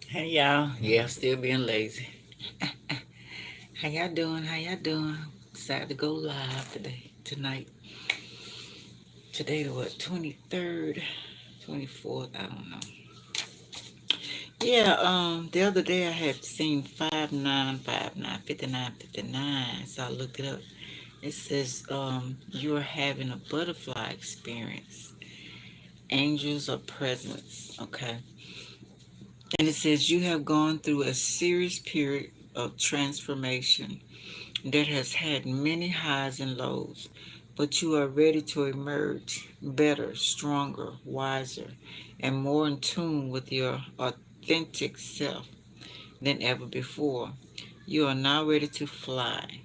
Hey y'all, yeah, still being lazy. How y'all doing? How y'all doing? Decided to go live tonight. Today the what? 23rd, 24th. I don't know. Yeah. The other day I had seen 5959 5959, so I looked it up. It says you are having a butterfly experience. Angels are presence. Okay. And it says you have gone through a serious period of transformation that has had many highs and lows, but you are ready to emerge better, stronger, wiser, and more in tune with your authentic self than ever before. You are now ready to fly.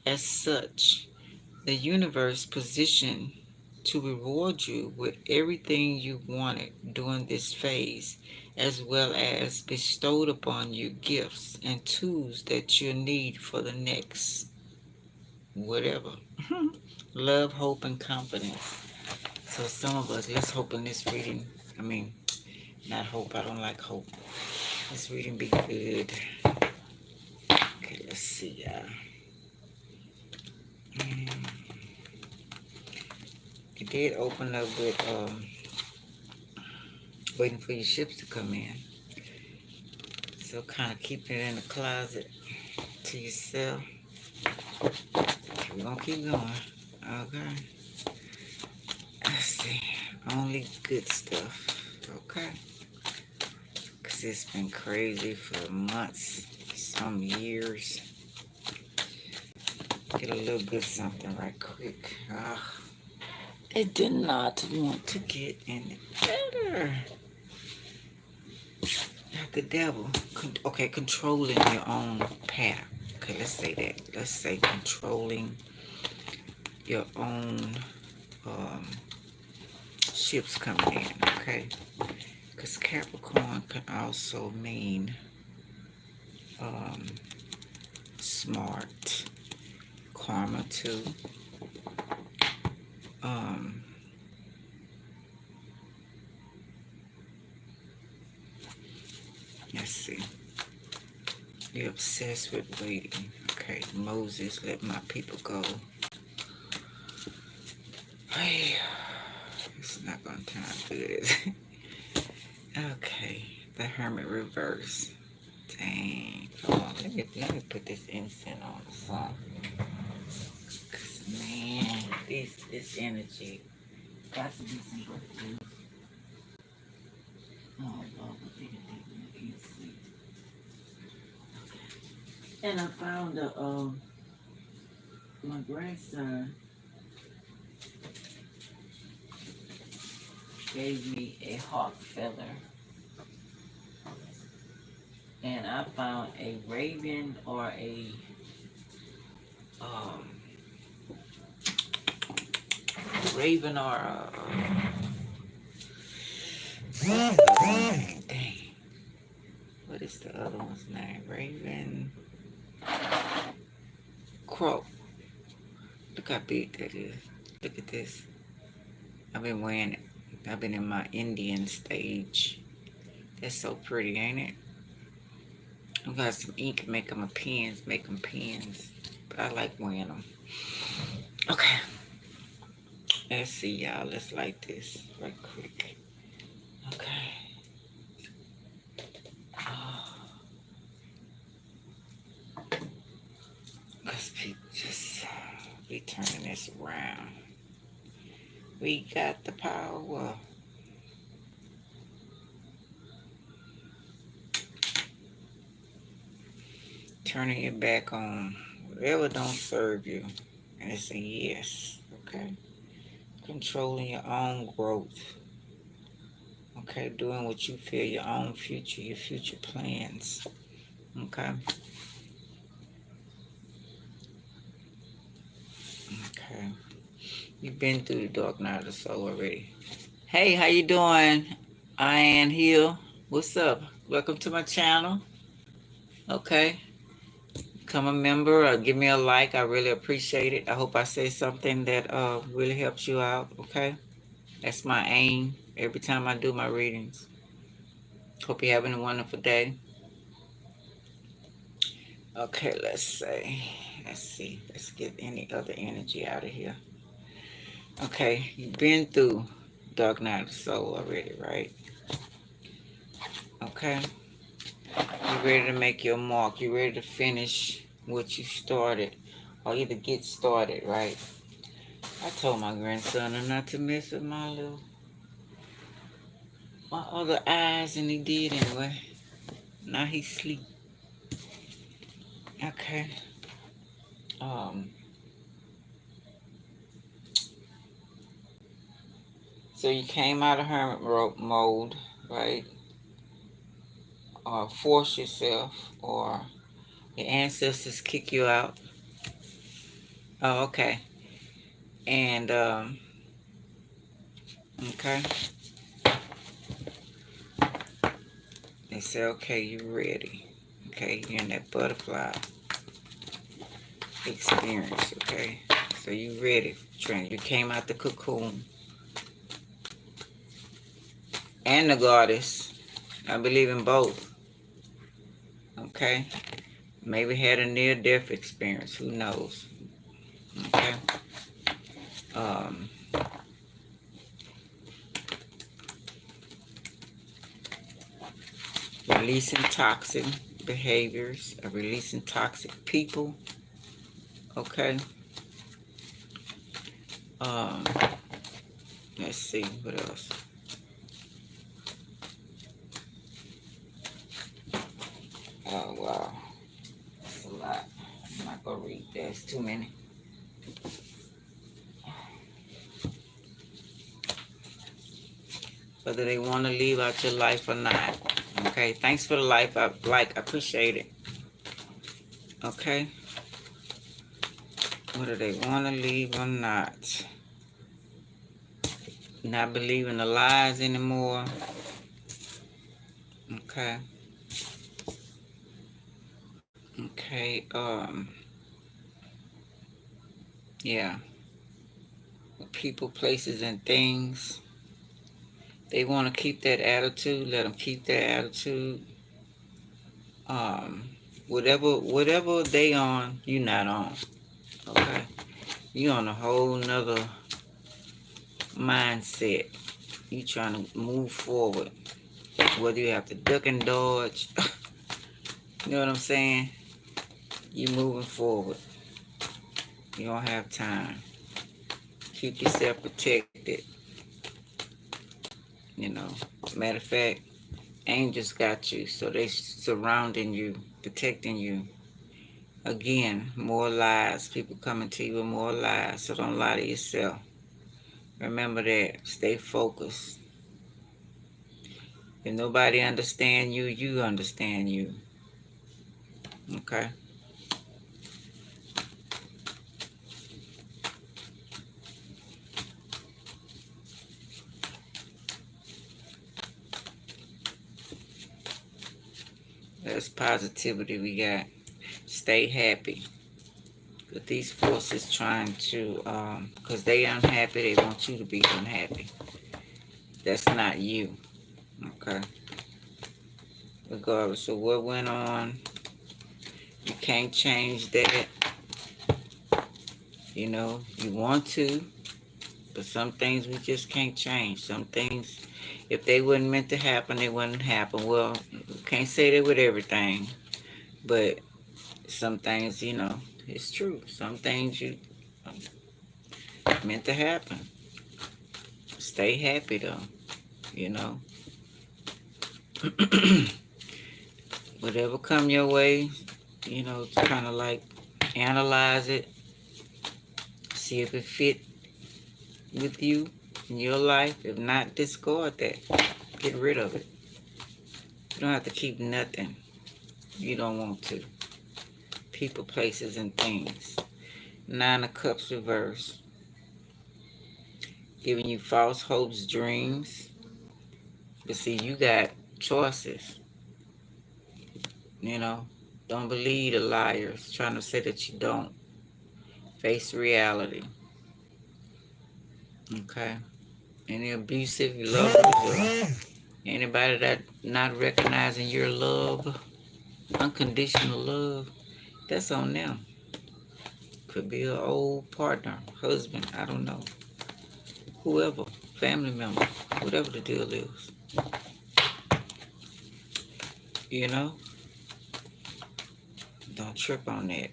As such, the universe positioned to reward you with everything you wanted during this phase, as well as bestowed upon you gifts and tools that you need for the next whatever. Love, hope, and confidence. So some of us, let's hope in this reading. I mean, not hope. I don't like hope. This reading be good. Okay, let's see, y'all. It did open up with waiting for your ships to come in. So kind of keeping it in the closet to yourself. Okay, we're gonna keep going. Okay. Let's see. Only good stuff. Okay. Cause it's been crazy for months, some years. Get a little good something right quick. It did not want to get any better. Like the devil. Okay, controlling your own path. Okay, let's say that. Let's say controlling your own um, ships coming in. Okay, because Capricorn can also mean um, smart, karma too. Um, let's see. You're obsessed with waiting. Okay, Moses, let my people go. Hey, it's not gonna turn out good, is it? Okay, the Hermit reverse. Dang. Hold on, let me put this incense on the song. Cause man, this energy got to be some good. Oh Lord, what did it do? Incense. And I found my grandson gave me a hawk feather, and I found a raven or a um raven or a dang, what is the other one's name? Raven crow. Look how big that is. Look at this. I've been wearing it. I've been in my Indian stage. That's so pretty, ain't it? I got some ink, make them pens, make them pens. But I like wearing them. Okay, let's see, y'all. Let's light this right quick. Okay. Oh, because people just be turning this around. We got the power. Turning it back on. Whatever don't serve you. And it's a yes. Okay. Controlling your own growth. Okay. Doing what you feel, your own future, your future plans. Okay. Okay. You've been through the dark night of the soul already. Hey, how you doing? Ian Hill. What's up? Welcome to my channel. Okay. Become a member or give me a like. I really appreciate it. I hope I say something that really helps you out. Okay. That's my aim every time I do my readings. Hope you're having a wonderful day. Okay, let's see. Let's get any other energy out of here. Okay, you've been through Dark Night of the Soul already, right? Okay. You're ready to make your mark. You're ready to finish what you started, or either get started, right? I told my grandson not to mess with my other eyes, and he did anyway. Now he's asleep. Okay. Um. So you came out of hermit mode, right? Or force yourself, or your ancestors kick you out. Oh, okay. And okay. They say, okay, you're ready. Okay, you're in that butterfly experience. Okay, so you ready, Trent? You came out the cocoon and the goddess. I believe in both. Okay, maybe had a near-death experience. Who knows? Okay. Um. Releasing toxic behaviors, releasing toxic people. Okay. Um. Let's see what else. Oh wow, that's a lot. I'm not gonna read that. It's too many. Whether they want to leave out your life or not. Okay. Thanks for the life. I appreciate it. Okay. Whether they want to leave or not. Not believing the lies anymore. Okay. Okay. Yeah. People, places, and things. They want to keep that attitude. Let them keep that attitude. Um, whatever they on, you not on. Okay, you on a whole nother mindset. You trying to move forward. Whether you have to duck and dodge, you know what I'm saying? You moving forward. You don't have time. Keep yourself protected. You know. Matter of fact, angels got you, so they surrounding you, protecting you. Again, more lies. People coming to you with more lies, so don't lie to yourself. Remember that. Stay focused. If nobody understand you, you understand you. Okay? That's positivity we got. Stay happy. But these forces trying to, because they unhappy, they want you to be unhappy. That's not you. Okay? Regardless of what went on, you can't change that. You know, you want to, but some things we just can't change. Some things, if they weren't meant to happen, they wouldn't happen. Well, can't say that with everything, but some things, you know, it's true. Some things you meant to happen. Stay happy though, you know. Whatever come your way, you know, kind of like analyze it, see if it fit with you in your life. If not, discard that. Get rid of it. You don't have to keep nothing you don't want to. People, places, and things. Nine of Cups reverse. Giving you false hopes, dreams. But see, you got choices. You know, don't believe the liars trying to say that you don't. Face reality. Okay? Any abusive lovers or Anybody that not recognizing your love, unconditional love, that's on them. Could be an old partner, husband, I don't know. Whoever, family member, whatever the deal is. You know? Don't trip on that.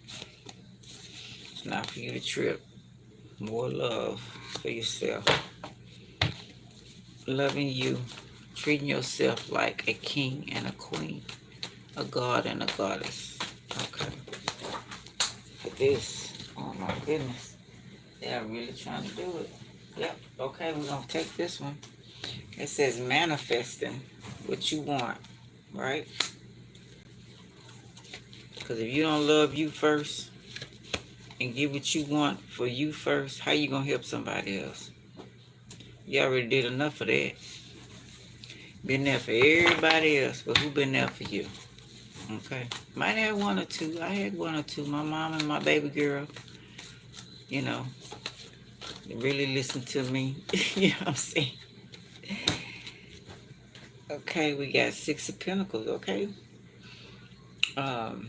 It's not for you to trip. More love for yourself. Loving you, treating yourself like a king and a queen, a god and a goddess. Okay. This, oh my goodness, they're really trying to do it. Yep. Okay, we're gonna take this one. It says manifesting what you want, right? Because if you don't love you first and give what you want for you first, how you gonna help somebody else? You already did enough of that. Been there for everybody else, but who been there for you? Okay. Might have one or two. I had one or two. My mom and my baby girl, you know, they really listened to me. You know what I'm saying? Okay, we got Six of Pentacles, okay? Um,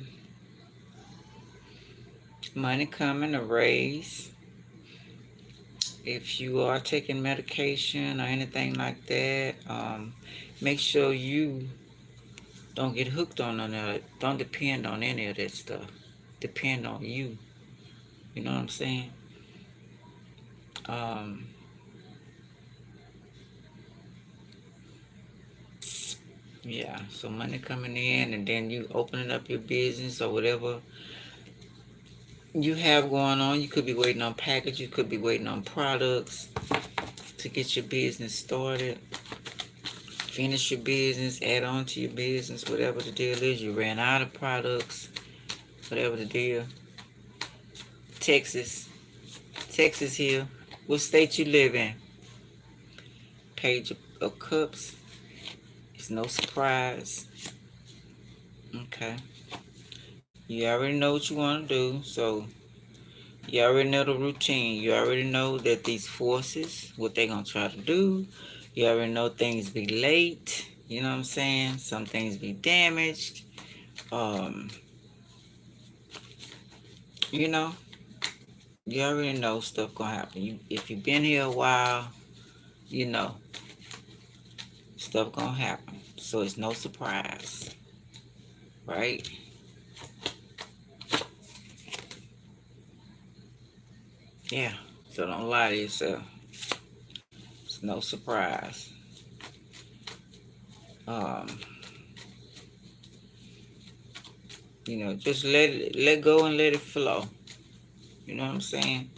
Money coming, a raise. If you are taking medication or anything like that, make sure you don't get hooked on none of it. Don't depend on any of that stuff. Depend on you. You know what I'm saying? Um, yeah, so money coming in, and then you opening up your business or whatever you have going on. You could be waiting on packages. You could be waiting on products to get your business started. Finish your business, add on to your business, whatever the deal is. You ran out of products, whatever the deal. Texas. Texas here. What state you live in? Page of Cups. It's no surprise. Okay. You already know what you want to do, so you already know the routine. You already know that these forces, what they're going to try to do. You already know things be late. You know what I'm saying? Some things be damaged. You know, you already know stuff going to happen. If you've been here a while, you know, stuff going to happen. So it's no surprise. Right? Yeah. So don't lie to yourself. It's no surprise. Um, you know, just let go and let it flow. You know what I'm saying?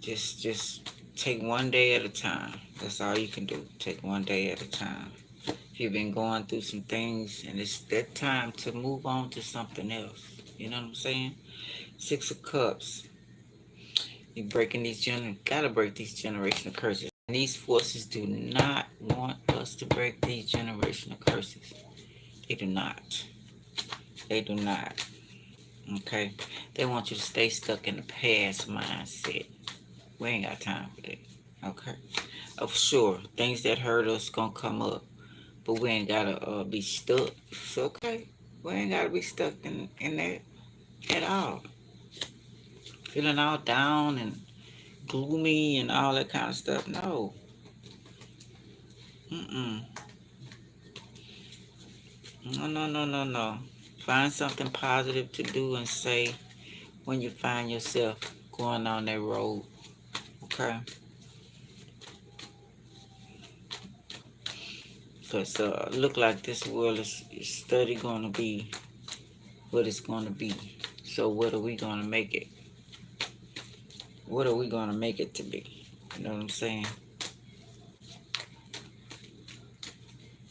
Just take one day at a time. That's all you can do. Take one day at a time. If you've been going through some things and it's that time to move on to something else. You know what I'm saying? Six of Cups. You're breaking gotta break these generational curses. And these forces do not want us to break these generational curses. They do not. They do not. Okay? They want you to stay stuck in the past mindset. We ain't got time for that. Okay? Of sure, things that hurt us gonna come up. But we ain't gotta be stuck. It's okay. We ain't gotta be stuck in that at all. Feeling all down and gloomy and all that kind of stuff. No. Mm-mm. No, no, no, no, no. Find something positive to do and say when you find yourself going on that road. Okay? Because look like this world is steady going to be what it's going to be. So what are we going to make it? What are we going to make it to be? You know what I'm saying?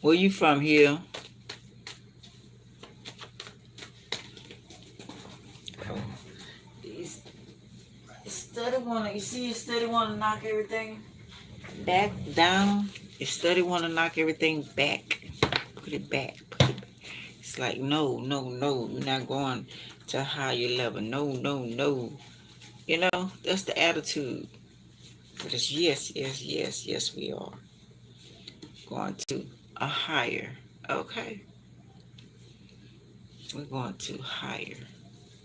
Where you from here? You see you steady wanna knock everything back down. You steady wanna knock everything back. Put it back. Put it back. It's like no, no, no. You're not going to a higher level. No, no, no. You know, that's the attitude. But it's yes, yes, yes, yes we are. Going to a higher. Okay. We're going to higher.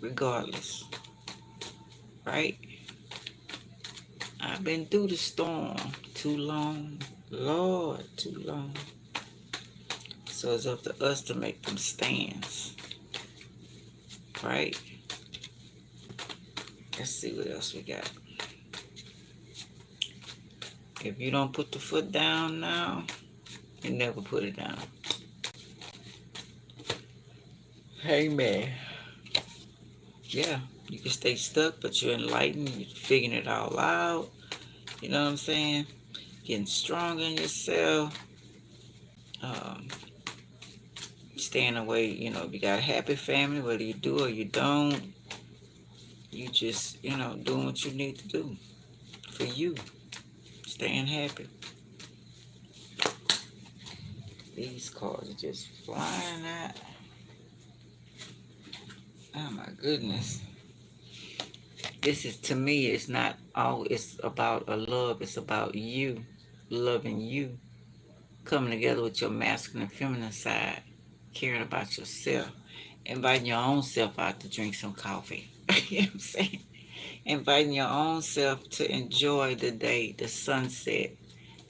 Regardless. Right? I've been through the storm too long. Lord, too long. So it's up to us to make them stands. Right? Let's see what else we got. If you don't put the foot down now, you never put it down. Hey, man. Yeah, you can stay stuck, but you're enlightened. You're figuring it all out. You know what I'm saying? Getting stronger in yourself. Staying away, you know, if you got a happy family, whether you do or you don't, you just, you know, doing what you need to do for you. Staying happy. These cards are just flying out. Oh my goodness. This is, to me, it's not all, it's about a love. It's about you, loving you, coming together with your masculine and feminine side, caring about yourself, inviting your own self out to drink some coffee. You know what I'm saying? Inviting your own self to enjoy the day, the sunset,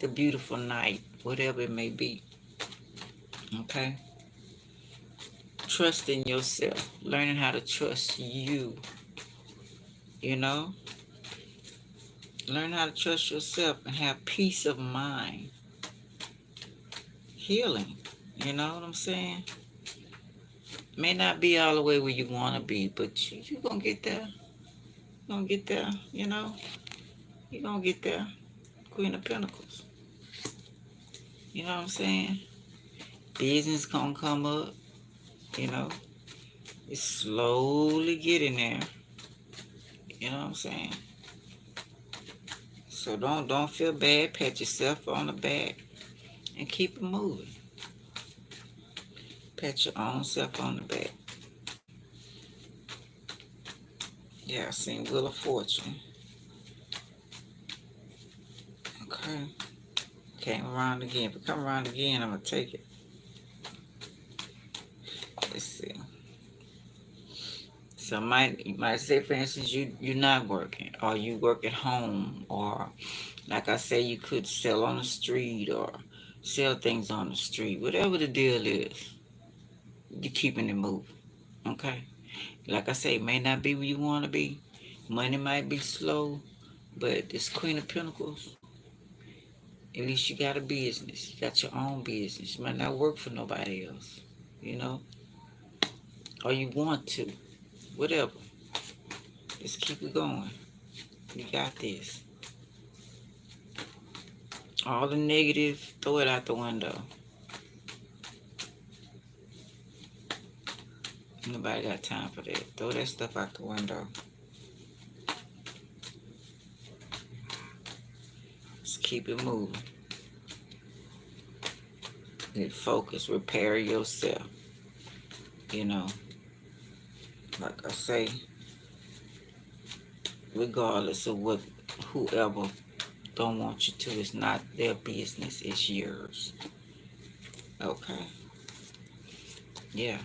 the beautiful night, whatever it may be. Okay? Trusting yourself, learning how to trust you, you know? Learn how to trust yourself and have peace of mind. Healing, you know what I'm saying? May not be all the way where you want to be, but you're going to get there. You're going to get there, you know? You're going to get there. Queen of Pentacles. You know what I'm saying? Business going to come up, you know? It's slowly getting there. You know what I'm saying? So don't feel bad. Pat yourself on the back and keep it moving. Pat your own self on the back. Yeah, I seen Wheel of Fortune. Okay. Came around again. If it come around again, I'm going to take it. Let's see. So you might say, for instance, you're not working, or you work at home, or like I say, you could sell on the street or sell things on the street. Whatever the deal is, you're keeping it moving. Okay? Like I say, it may not be where you want to be. Money might be slow, but this Queen of Pentacles, at least you got a business. You got your own business. You might not work for nobody else, you know? Or you want to. Whatever. Just keep it going. You got this. All the negative, throw it out the window. Nobody got time for that. Throw that stuff out the window. Just keep it moving. Get focused. Repair yourself. You know, like I say, regardless of what whoever don't want you to, it's not their business, it's yours. Okay. Yeah.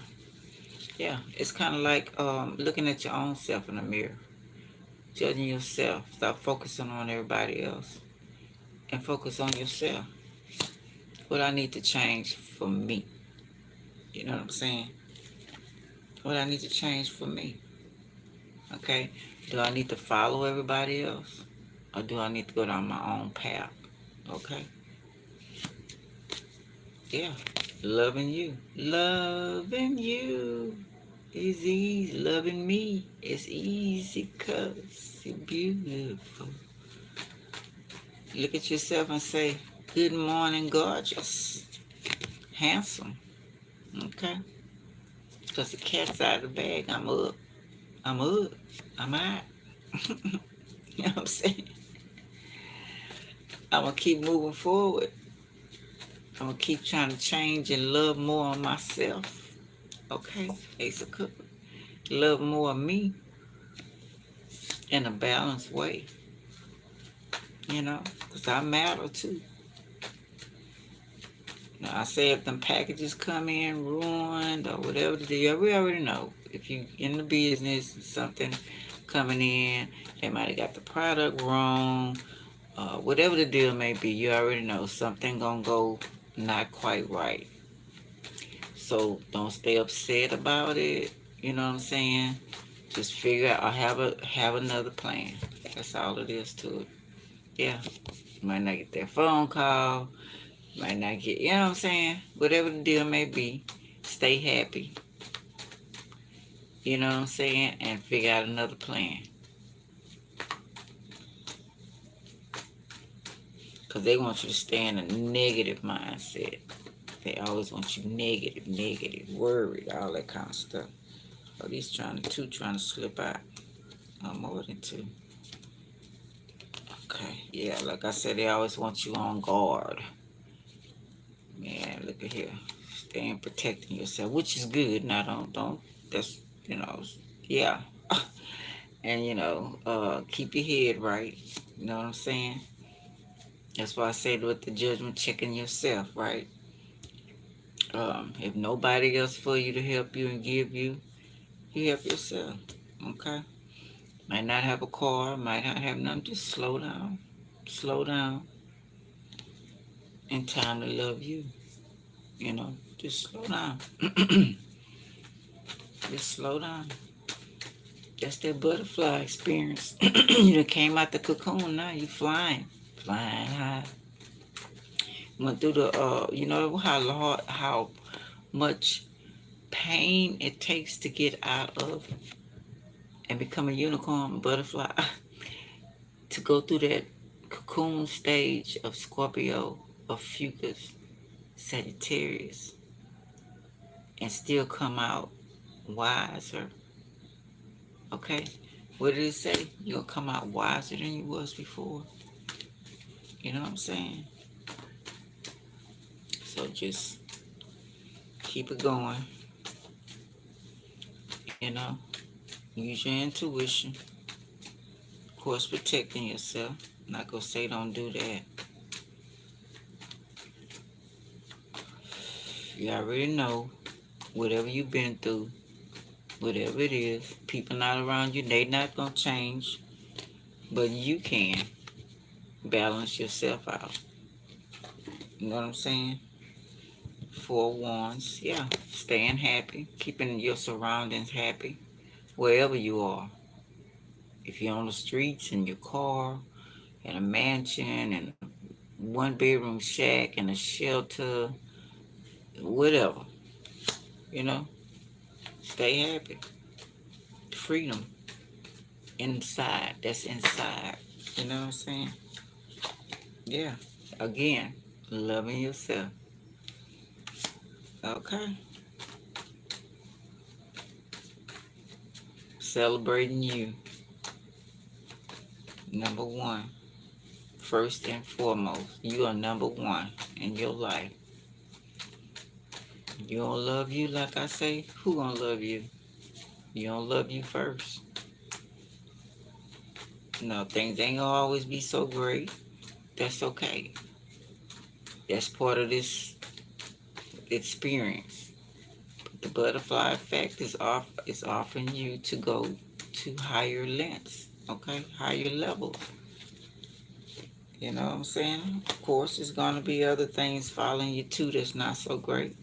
Yeah. It's kind of like looking at your own self in the mirror. Judging yourself. Stop focusing on everybody else. And focus on yourself. What I need to change for me. You know what I'm saying? What I need to change for me. Okay? Do I need to follow everybody else? Or do I need to go down my own path? Okay? Yeah. Loving you. Loving you is easy. Loving me is easy because you're beautiful. Look at yourself and say, good morning, gorgeous. Handsome. Okay? Because the cat's out of the bag. I'm up. I'm up. I'm out. You know what I'm saying? I'm going to keep moving forward. I'm going to keep trying to change and love more of myself. Okay? Ace of Cups. Love more of me in a balanced way. You know? Because I matter too. Now, I say if them packages come in ruined or whatever the deal, we already know. If you in the business, something coming in, they might have got the product wrong, whatever the deal may be, you already know something gonna go not quite right. So don't stay upset about it. You know what I'm saying? Just figure out, have another plan. That's all it is to it. Yeah. You might not get that phone call. Might not get, you know what I'm saying? Whatever the deal may be, stay happy. You know what I'm saying? And figure out another plan. Because they want you to stay in a negative mindset. They always want you negative, worried, all that kind of stuff. Oh, these trying to slip out. No, more than two. Okay, yeah, like I said, they always want you on guard. Man, look at here. Staying protecting yourself, which is good. Now don't that's yeah. And keep your head right. You know what I'm saying? That's why I said with the judgment, checking yourself, right? If nobody else for you to help you and give you, you help yourself. Okay? Might not have a car, might not have nothing, just slow down. Slow down. And time to love you. Just slow down. Just slow down. That's that butterfly experience. You done came out the cocoon now, you flying. Flying high. Went through the you know how much pain it takes to get out of and become a unicorn butterfly. To go through that cocoon stage of Scorpio, of Fucus, Sagittarius, and still come out wiser. Okay? What did it say? You'll come out wiser than you was before. You know what I'm saying? So just keep it going. Use your intuition. Of course, protecting yourself. I'm not gonna say don't do that. You already know, whatever you've been through, whatever it is, people not around you, they not gonna change, but you can balance yourself out. You know what I'm saying? 4 wands, yeah, staying happy, keeping your surroundings happy, wherever you are. If you're on the streets, in your car, in a mansion, in a 1-bedroom shack, in a shelter, whatever, stay happy. Freedom inside, that's inside. You know what I'm saying? Yeah. Again, loving yourself. Okay. Celebrating you. Number one. First and foremost, you are number one in your life. You don't love you, like I say, who gonna love you? You don't love you first. No, things ain't gonna always be so great. That's okay. That's part of this experience. The butterfly effect is offering you to go to higher lengths, okay? Higher levels. You know what I'm saying? Of course, there's going to be other things following you too that's not so great.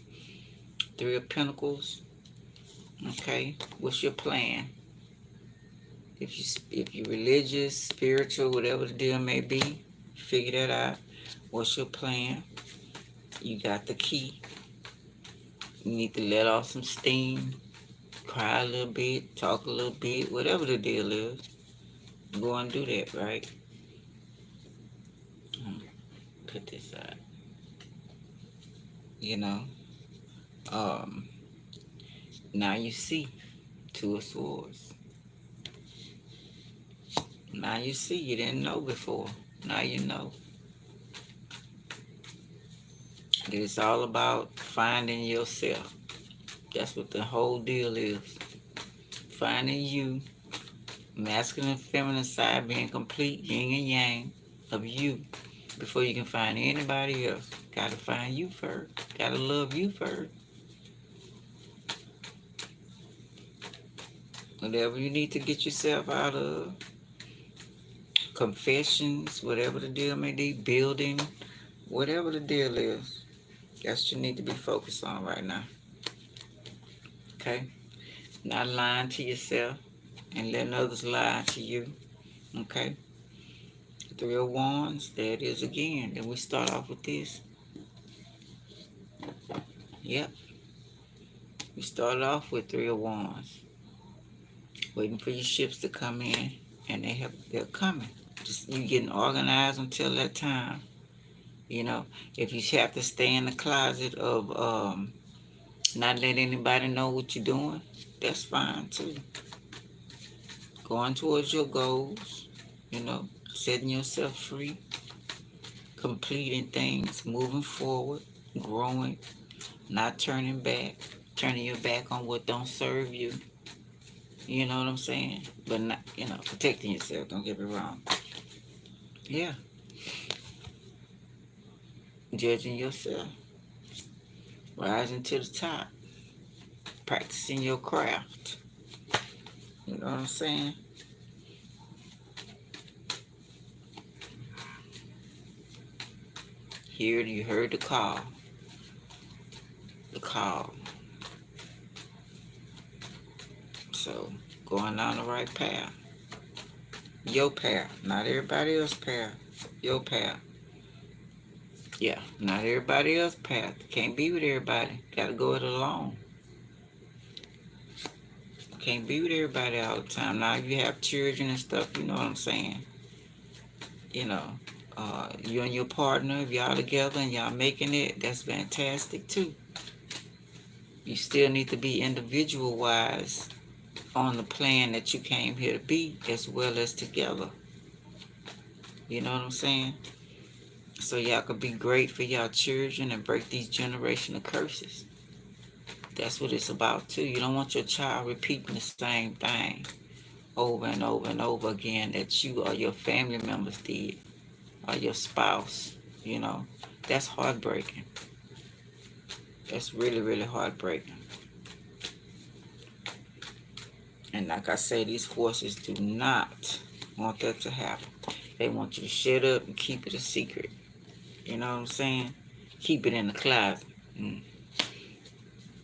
3 of Pentacles. Okay, what's your plan? If you're religious, spiritual, whatever the deal may be, figure that out. What's your plan? You got the key. You need to let off some steam, cry a little bit, talk a little bit, whatever the deal is. Go and do that, right? Put this out. Now you see 2 of Swords. Now you see, you didn't know before. Now you know. It's all about finding yourself. That's what the whole deal is. Finding you, masculine and feminine side being complete, yin and yang of you before you can find anybody else. Gotta find you first. Gotta love you first. Whatever you need to get yourself out of, confessions, whatever the deal may be, building, whatever the deal is, that's what you need to be focused on right now. Okay? Not lying to yourself and letting others lie to you. Okay? Three of Wands, there it is again. Then we start off with this. Yep. We started off with Three of Wands. Waiting for your ships to come in, and they're coming. Just you getting organized until that time. You know, if you have to stay in the closet of not let anybody know what you're doing, that's fine too. Going towards your goals, you know, setting yourself free, completing things, moving forward, growing, not turning back, turning your back on what don't serve you. You know what I'm saying? But not, you know, protecting yourself. Don't get me wrong. Yeah. Judging yourself. Rising to the top. Practicing your craft. You know what I'm saying? Here you heard the call. The call. So, going down the right path. Your path. Not everybody else's path. Your path. Yeah, not everybody else's path. Can't be with everybody. Gotta go it alone. Can't be with everybody all the time. Now, if you have children and stuff, you know what I'm saying? You know, you and your partner, if y'all together and y'all making it, that's fantastic too. You still need to be individual-wise on the plan that you came here to be, as well as together. You know what I'm saying? So y'all could be great for y'all children and break these generational curses. That's what it's about too. You don't want your child repeating the same thing over and over and over again that you or your family members did, or your spouse. You know, that's heartbreaking. That's really, really heartbreaking. And like I say, these forces do not want that to happen. They want you to shut up and keep it a secret. You know what I'm saying? Keep it in the closet.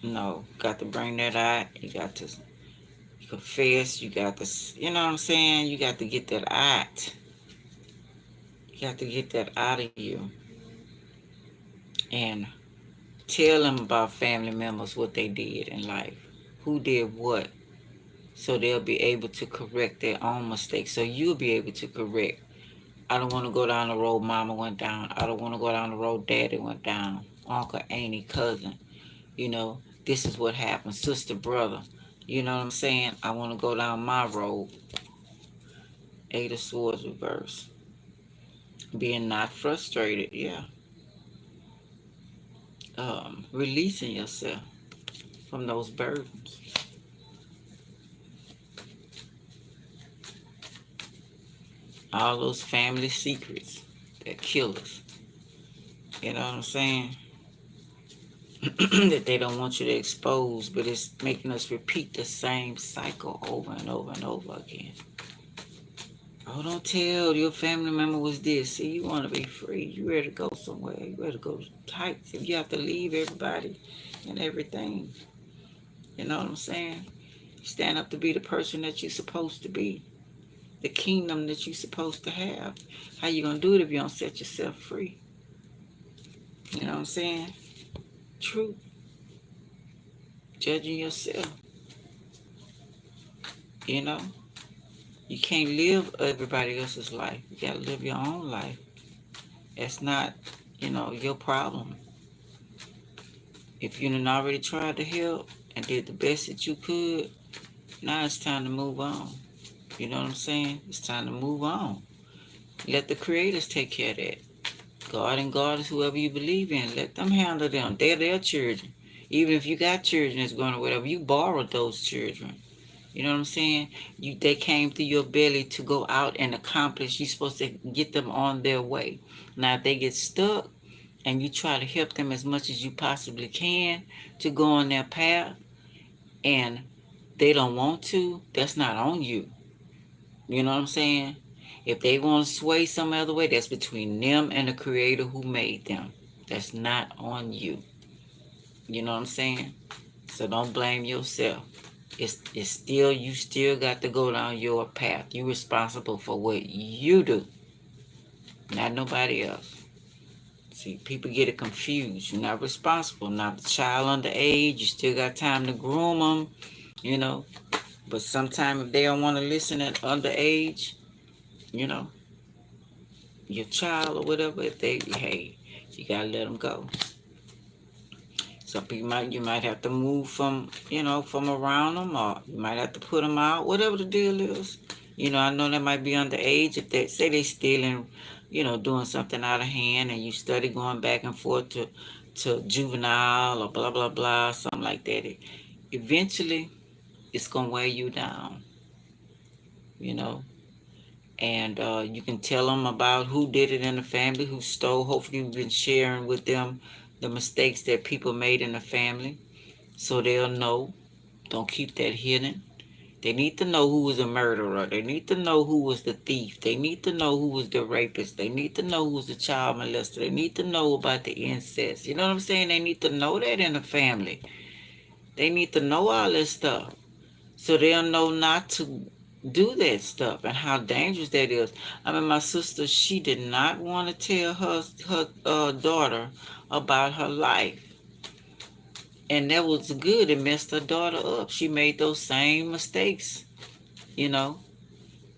No, got to bring that out. You got to confess. You got to, you know what I'm saying? You got to get that out. You got to get that out of you. And tell them about family members, what they did in life. Who did what. So they'll be able to correct their own mistakes. So you'll be able to correct. I don't want to go down the road mama went down. I don't want to go down the road daddy went down. Uncle, auntie, cousin. You know, this is what happened. Sister, brother. You know what I'm saying? I want to go down my road. Eight of Swords reverse. Being not frustrated, yeah. Releasing yourself from those burdens. All those family secrets that kill us. You know what I'm saying? That they don't want you to expose, but it's making us repeat the same cycle over and over and over again. Oh, don't tell your family member was this. See, you want to be free. You ready to go somewhere. You ready to go tight. If you have to leave everybody and everything. You know what I'm saying? Stand up to be the person that you're supposed to be. The kingdom that you're supposed to have. How you going to do it if you don't set yourself free? You know what I'm saying? Truth. Judging yourself. You know? You can't live everybody else's life. You got to live your own life. That's not, you know, your problem. If you done already tried to help and did the best that you could, now it's time to move on. You know what I'm saying? It's time to move on. Let the creators take care of that. God and goddess, whoever you believe in, let them handle them. They're their children. Even if you got children that's going to whatever, you borrowed those children. You know what I'm saying? They came through your belly to go out and accomplish. You're supposed to get them on their way. Now, if they get stuck and you try to help them as much as you possibly can to go on their path, and they don't want to, that's not on you. You know what I'm saying? If they want to sway some other way, that's between them and the creator who made them. That's not on you. You know what I'm saying? So don't blame yourself. It's still, you still got to go down your path. You're responsible for what you do, not nobody else. See, people get it confused. You're not responsible. Not the child underage. You still got time to groom them, you know. But sometimes if they don't want to listen at underage, you know, your child or whatever, if they, hey, you gotta let them go. Some people you might have to move from, from around them, or you might have to put them out, whatever the deal is. I know they might be underage. If they say they stealing, doing something out of hand, and you study going back and forth to juvenile or blah, blah, blah, something like that. Eventually, it's going to weigh you down, and you can tell them about who did it in the family, who stole. Hopefully you've been sharing with them the mistakes that people made in the family, so they'll know. Don't keep that hidden. They need to know who was a murderer. They need to know who was the thief. They need to know who was the rapist. They need to know who was the child molester. They need to know about the incest. You know what I'm saying? They need to know that in the family. They need to know all this stuff, so they'll know not to do that stuff and how dangerous that is. I mean, my sister, she did not want to tell her daughter about her life. And that was good. It messed her daughter up. She made those same mistakes, you know.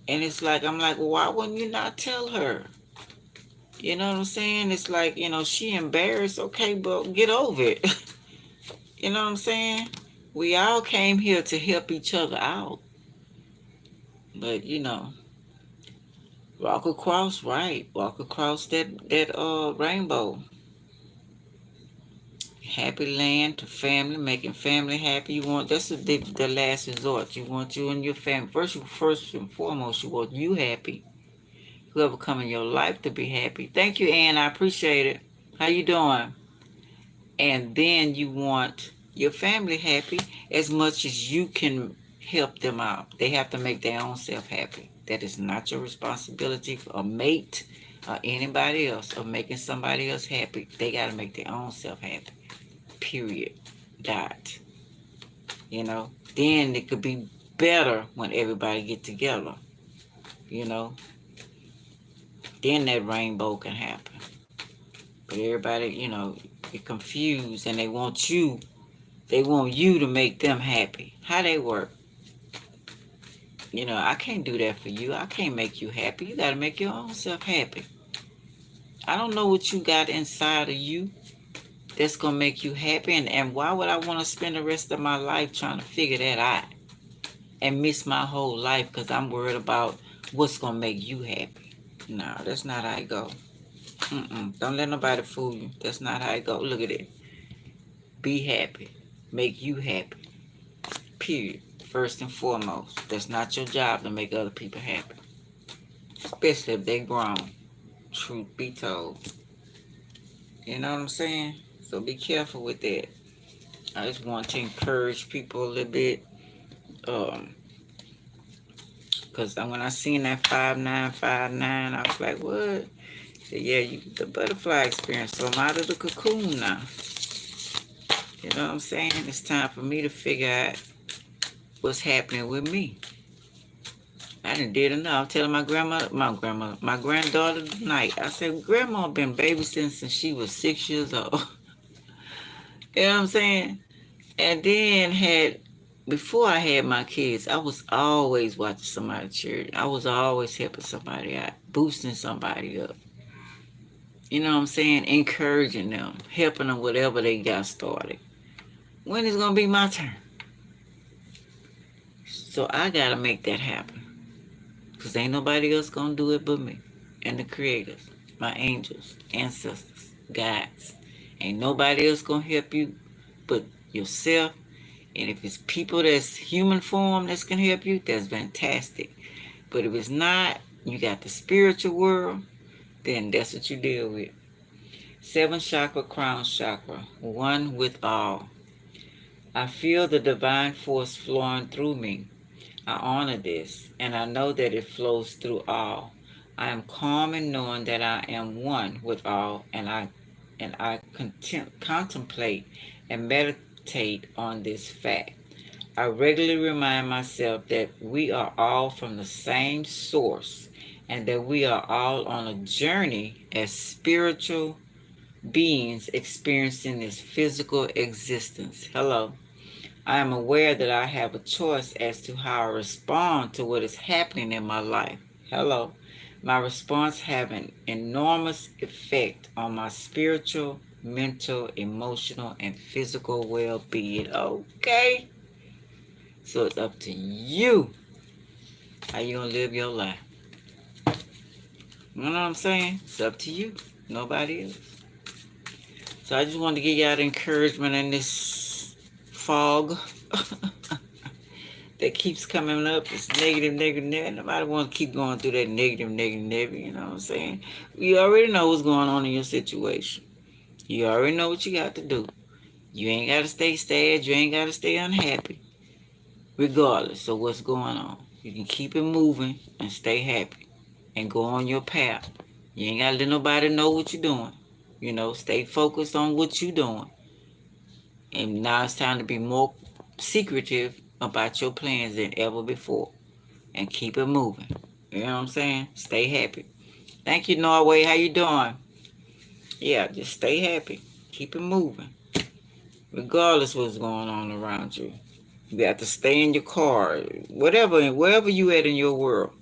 And it's like, I'm like, well, why wouldn't you not tell her? You know what I'm saying? It's like, she embarrassed. Okay, but get over it. You know what I'm saying? We all came here to help each other out. But, walk across, right. Walk across that rainbow. Happy land to family, making family happy. That's the last resort. You want you and your family. First and foremost, you want you happy. Whoever come in your life to be happy. Thank you, Ann. I appreciate it. How you doing? And then you want your family happy as much as you can help them out. They have to make their own self happy. That is not your responsibility for a mate or anybody else, or making somebody else happy. They got to make their own self happy. Period. Dot. Then it could be better when everybody get together. Then that rainbow can happen. But everybody, get confused, and they want you to make them happy. How they work? I can't do that for you. I can't make you happy. You got to make your own self happy. I don't know what you got inside of you that's going to make you happy. And why would I want to spend the rest of my life trying to figure that out and miss my whole life because I'm worried about what's going to make you happy? No, that's not how it go. Don't let nobody fool you. That's not how it go. Look at it. Be happy. Make you happy. Period. First and foremost. That's not your job to make other people happy. Especially if they grown. Truth be told. You know what I'm saying? So be careful with that. I just want to encourage people a little bit. Because when I seen that 5959, I was like, what? So yeah, the butterfly experience. So I'm out of the cocoon now. You know what I'm saying? It's time for me to figure out what's happening with me. I done did enough. I'm telling my granddaughter tonight. I said, Grandma been babysitting since she was 6 years old. You know what I'm saying? And then before I had my kids, I was always watching somebody church. I was always helping somebody out, boosting somebody up. You know what I'm saying? Encouraging them, helping them whatever they got started. When is going to be my turn? So I got to make that happen. Because ain't nobody else going to do it but me and the creators, my angels, ancestors, guides. Ain't nobody else going to help you but yourself. And if it's people that's human form that's going to help you, that's fantastic. But if it's not, you got the spiritual world, then that's what you deal with. Seventh chakra, crown chakra, one with all. I feel the divine force flowing through me. I honor this, and I know that it flows through all. I am calm in knowing that I am one with all, and I contemplate and meditate on this fact. I regularly remind myself that we are all from the same source and that we are all on a journey as spiritual beings experiencing this physical existence. Hello. I am aware that I have a choice as to how I respond to what is happening in my life. Hello. My response have an enormous effect on my spiritual, mental, emotional, and physical well-being. Okay? So it's up to you how you gonna live your life. You know what I'm saying? It's up to you. Nobody else. So I just wanted to give y'all the encouragement in this fog that keeps coming up. It's negative, negative, negative. Nobody want to keep going through that negative, negative, negative. You know what I'm saying? You already know what's going on in your situation. You already know what you got to do. You ain't got to stay sad. You ain't got to stay unhappy. Regardless of what's going on. You can keep it moving and stay happy. And go on your path. You ain't got to let nobody know what you're doing. You know, stay focused on what you're doing. And now it's time to be more secretive about your plans than ever before. And keep it moving. You know what I'm saying? Stay happy. Thank you, Norway. How you doing? Yeah, just stay happy. Keep it moving. Regardless what's going on around you. You got to stay in your car. Wherever you at in your world.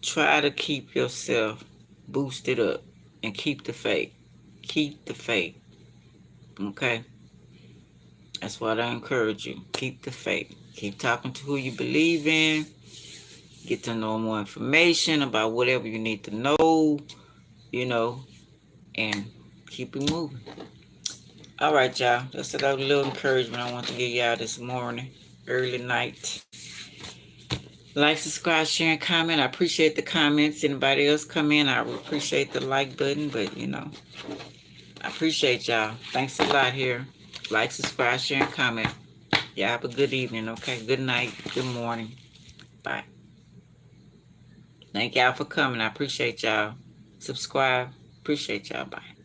Try to keep yourself boosted up. And keep the faith. Keep the faith. Okay? That's what I encourage you. Keep the faith. Keep talking to who you believe in. Get to know more information about whatever you need to know, you know, and keep it moving. All right, y'all. That's a little encouragement I want to give y'all this morning, early night. Like, subscribe, share, and comment. I appreciate the comments. Anybody else come in, I appreciate the like button, but, you know, I appreciate y'all. Thanks a lot here. Like, subscribe, share, and comment. Y'all have a good evening, okay? Good night. Good morning. Bye. Thank y'all for coming. I appreciate y'all. Subscribe. Appreciate y'all. Bye.